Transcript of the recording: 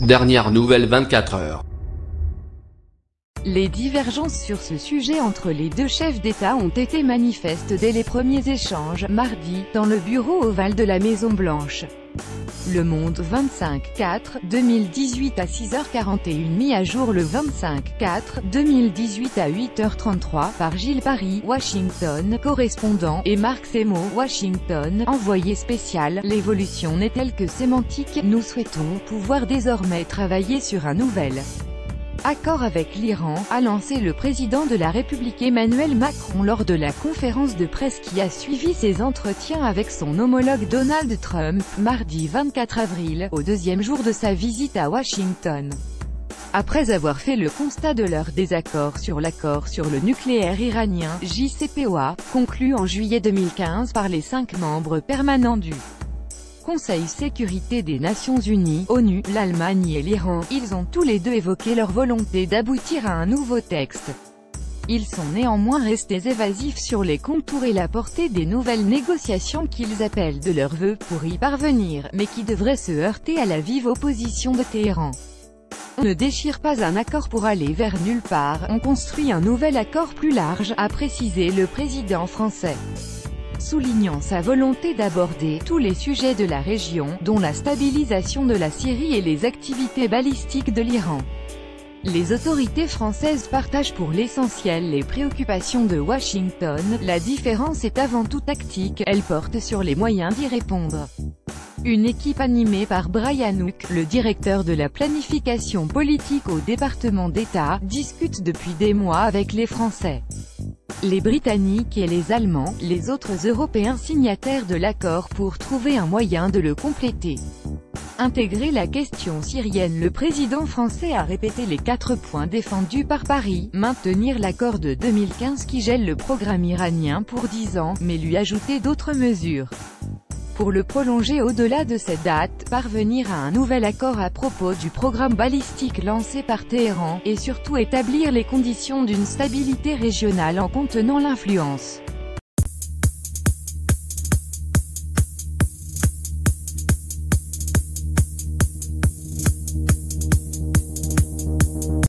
Dernière nouvelle 24 heures. Les divergences sur ce sujet entre les deux chefs d'État ont été manifestes dès les premiers échanges, mardi, dans le bureau ovale de la Maison-Blanche. Le Monde 25/4/2018 à 6h41 mis à jour le 25/4/2018 à 8h33 par Gilles Paris, Washington, correspondant, et Marc Semo, Washington, envoyé spécial. L'évolution n'est-elle que sémantique? Nous souhaitons pouvoir désormais travailler sur un nouvel accord avec l'Iran, a lancé le président de la République Emmanuel Macron lors de la conférence de presse qui a suivi ses entretiens avec son homologue Donald Trump, mardi 24 avril, au deuxième jour de sa visite à Washington. Après avoir fait le constat de leur désaccord sur l'accord sur le nucléaire iranien, JCPOA, conclu en juillet 2015 par les 5 membres permanents du Conseil sécurité des Nations Unies, ONU, l'Allemagne et l'Iran, ils ont tous les deux évoqué leur volonté d'aboutir à un nouveau texte. Ils sont néanmoins restés évasifs sur les contours et la portée des nouvelles négociations qu'ils appellent de leur vœu pour y parvenir, mais qui devraient se heurter à la vive opposition de Téhéran. On ne déchire pas un accord pour aller vers nulle part, on construit un nouvel accord plus large, a précisé le président français, soulignant sa volonté d'aborder tous les sujets de la région, dont la stabilisation de la Syrie et les activités balistiques de l'Iran. Les autorités françaises partagent pour l'essentiel les préoccupations de Washington, la différence est avant tout tactique, elle porte sur les moyens d'y répondre. Une équipe animée par Brian Hook, le directeur de la planification politique au département d'État, discute depuis des mois avec les Français, les Britanniques et les Allemands, les autres Européens signataires de l'accord pour trouver un moyen de le compléter. Intégrer la question syrienne. Le président français a répété les 4 points défendus par Paris, maintenir l'accord de 2015 qui gèle le programme iranien pour 10 ans, mais lui ajouter d'autres mesures pour le prolonger au-delà de cette date, parvenir à un nouvel accord à propos du programme balistique lancé par Téhéran, et surtout établir les conditions d'une stabilité régionale en contenant l'influence